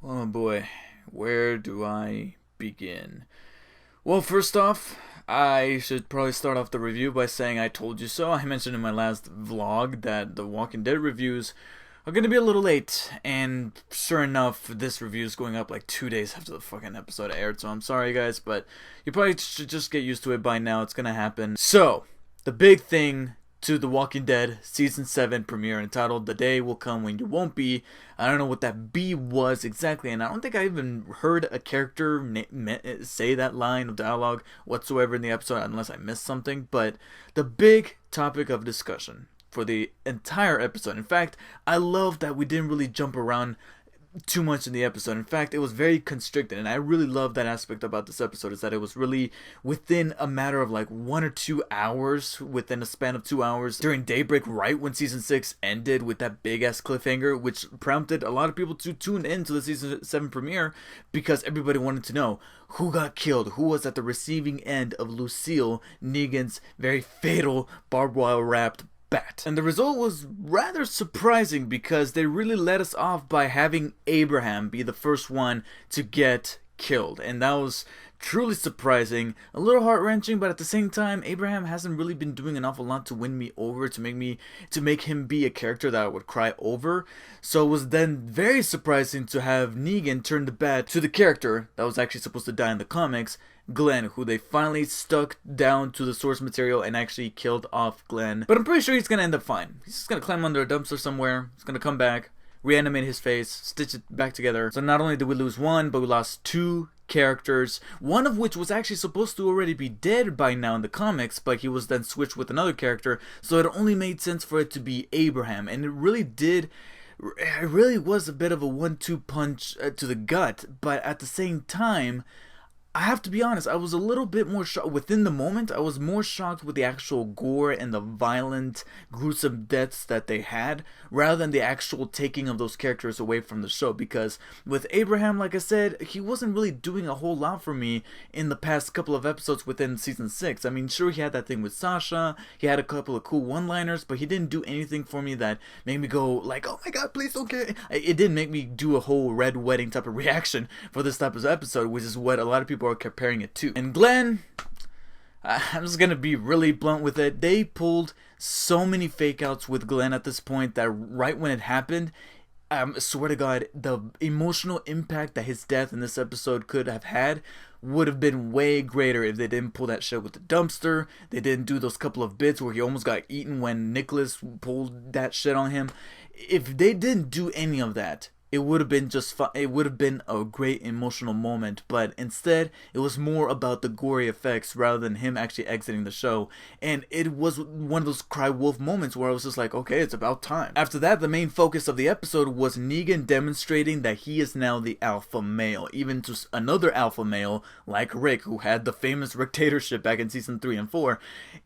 Oh boy, where do I begin? Well, first off, I should probably start off the review by saying I told you so. I mentioned in my last vlog that the Walking Dead reviews are going to be a little late, and sure enough, this review is going up like 2 days after the fucking episode aired, so I'm sorry guys, but you probably should just get used to it by now. It's going to happen. So, the big thing to The Walking Dead Season 7 premiere entitled The Day Will Come When You Won't Be. I don't know what that B was exactly, and I don't think I even heard a character say that line of dialogue whatsoever in the episode unless I missed something, but the big topic of discussion for the entire episode. In fact, I love that we didn't really jump around too much in the episode. In fact, it was very constricted, and I really love that aspect about this episode, is that it was really within a matter of like 1 or 2 hours, within a span of 2 hours during daybreak, right when season 6 ended with that big ass cliffhanger, which prompted a lot of people to tune into the season 7 premiere because everybody wanted to know who got killed, who was at the receiving end of Lucille Negan's very fatal barbed wire wrapped bat. And the result was rather surprising because they really let us off by having Abraham be the first one to get killed. And that was truly surprising, a little heart-wrenching, but at the same time, Abraham hasn't really been doing an awful lot to win me over, to make him be a character that I would cry over. So it was then very surprising to have Negan turn the bat to the character that was actually supposed to die in the comics, Glenn, who they finally stuck down to the source material and actually killed off Glenn. But I'm pretty sure he's gonna end up fine. He's just gonna climb under a dumpster somewhere, he's gonna come back, reanimate his face, stitch it back together. So not only did we lose one, but we lost two characters, one of which was actually supposed to already be dead by now in the comics, but he was then switched with another character, so it only made sense for it to be Abraham. And it really was a bit of a 1-2 punch to the gut, but at the same time, I have to be honest, I was a little bit more shocked. Within the moment, I was more shocked with the actual gore and the violent, gruesome deaths that they had, rather than the actual taking of those characters away from the show. Because with Abraham, like I said, he wasn't really doing a whole lot for me in the past couple of episodes within season 6. I mean, sure, he had that thing with Sasha, he had a couple of cool one-liners, but he didn't do anything for me that made me go like, oh my god, please don't kill it. It didn't make me do a whole red wedding type of reaction for this type of episode, which is what a lot of people are comparing it to. And Glenn, I'm just gonna be really blunt with it. They pulled so many fake outs with Glenn at this point that right when it happened, I swear to God, the emotional impact that his death in this episode could have had would have been way greater if they didn't pull that shit with the dumpster. They didn't do those couple of bits where he almost got eaten when Nicholas pulled that shit on him. If they didn't do any of that, it would have been just fun. It would have been a great emotional moment, but instead it was more about the gory effects rather than him actually exiting the show. And it was one of those cry wolf moments where I was just like, okay, it's about time. After that, the main focus of the episode was Negan demonstrating that he is now the alpha male, even to another alpha male like Rick, who had the famous Rick-tatorship back in season 3 and 4.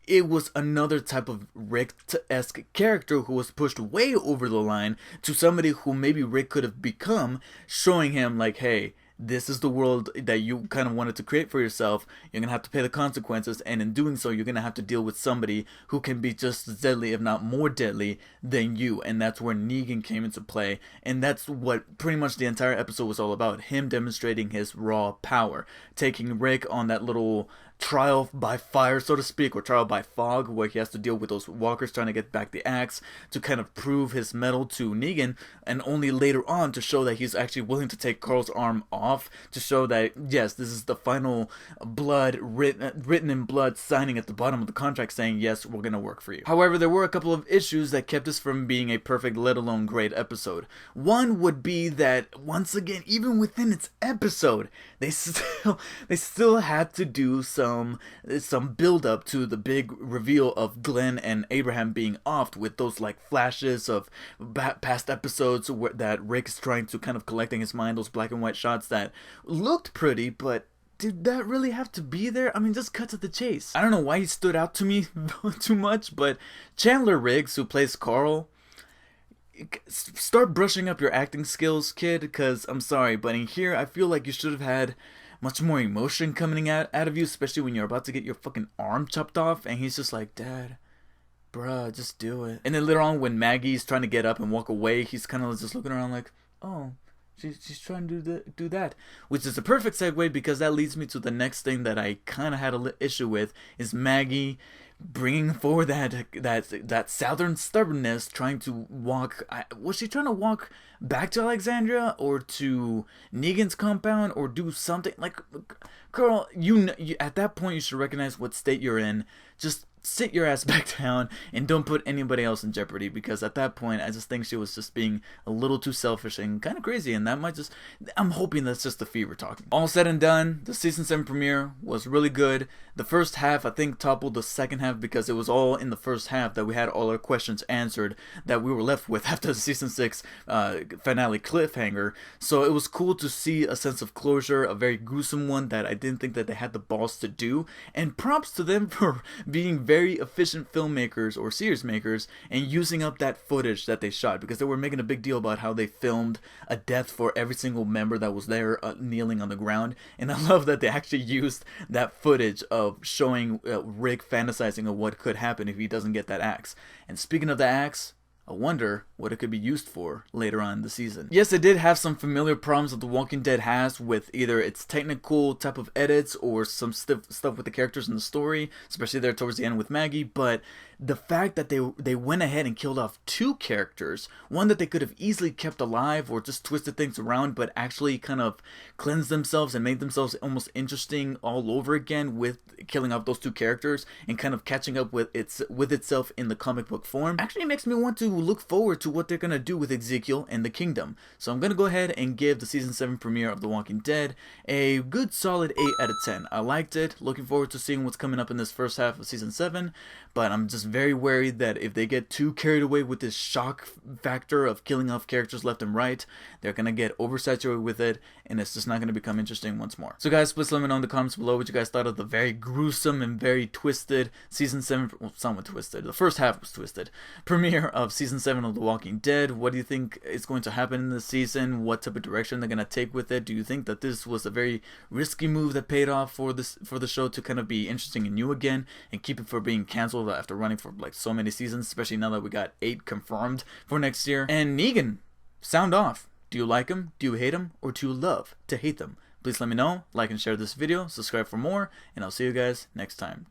It was another type of Rick-esque character who was pushed way over the line to somebody who maybe Rick could have become, showing him like, hey, this is the world that you kind of wanted to create for yourself. You're gonna have to pay the consequences, and in doing so, you're gonna have to deal with somebody who can be just as deadly, if not more deadly, than you. And that's where Negan came into play, and that's what pretty much the entire episode was all about. Him demonstrating his raw power, taking Rick on that little trial by fire, so to speak, or trial by fog, where he has to deal with those walkers trying to get back the axe to kind of prove his mettle to Negan, and only later on to show that he's actually willing to take Carl's arm off, to show that yes, this is the final blood written in blood signing at the bottom of the contract saying yes, we're gonna work for you. However, there were a couple of issues that kept us from being a perfect, let alone great episode. One would be that once again, even within its episode, they still had to do some build up to the big reveal of Glenn and Abraham being offed, with those like flashes of past episodes that Rick is trying to kind of collecting his mind, those black and white shots that looked pretty, but did that really have to be there? I mean, just cut to the chase. I don't know why he stood out to me too much, but Chandler Riggs, who plays Carl, start brushing up your acting skills, kid, because I'm sorry, but in here I feel like you should have had much more emotion coming out of you, especially when you're about to get your fucking arm chopped off, and he's just like, Dad, bruh, just do it. And then later on, when Maggie's trying to get up and walk away, he's kind of just looking around like, oh, She's trying to do that, which is a perfect segue because that leads me to the next thing that I kind of had an issue with is Maggie bringing forward that southern stubbornness, trying to walk. Was she trying to walk back to Alexandria or to Negan's compound or do something like, girl? You at that point you should recognize what state you're in. Just sit your ass back down and don't put anybody else in jeopardy, because at that point I just think she was just being a little too selfish and kind of crazy, and that might just, I'm hoping that's just the fever talking. All said and done, the season 7 premiere was really good. The first half I think toppled the second half because it was all in the first half that we had all our questions answered that we were left with after the season 6 finale cliffhanger. So it was cool to see a sense of closure, a very gruesome one that I didn't think that they had the balls to do, and props to them for being very efficient filmmakers or series makers and using up that footage that they shot, because they were making a big deal about how they filmed a death for every single member that was there kneeling on the ground, and I love that they actually used that footage of showing Rick fantasizing of what could happen if he doesn't get that axe. And speaking of the axe, I wonder what it could be used for later on in the season. Yes, it did have some familiar problems that The Walking Dead has with either its technical type of edits or some stuff with the characters in the story, especially there towards the end with Maggie, but the fact that they went ahead and killed off 2 characters, one that they could have easily kept alive or just twisted things around, but actually kind of cleansed themselves and made themselves almost interesting all over again with killing off those 2 characters and kind of catching up with itself in the comic book form, actually makes me want to look forward to what they're going to do with Ezekiel and the Kingdom. So I'm going to go ahead and give the season 7 premiere of The Walking Dead a good solid 8 out of 10. I liked it, looking forward to seeing what's coming up in this first half of season 7, but I'm just very wary that if they get too carried away with this shock factor of killing off characters left and right, they're going to get oversaturated with it, and it's just not going to become interesting once more. So guys, please let me know in the comments below what you guys thought of the very gruesome and very twisted season 7, well, somewhat twisted, the first half was twisted, premiere of season 7 of The Walking Dead. What do you think is going to happen in this season? What type of direction they're going to take with it? Do you think that this was a very risky move that paid off for the show to kind of be interesting and new again and keep it from being canceled after running for like so many seasons, especially now that we got 8 confirmed for next year? And Negan, sound off. Do you like him? Do you hate him? Or do you love to hate them? Please let me know. Like and share this video. Subscribe for more. And I'll see you guys next time.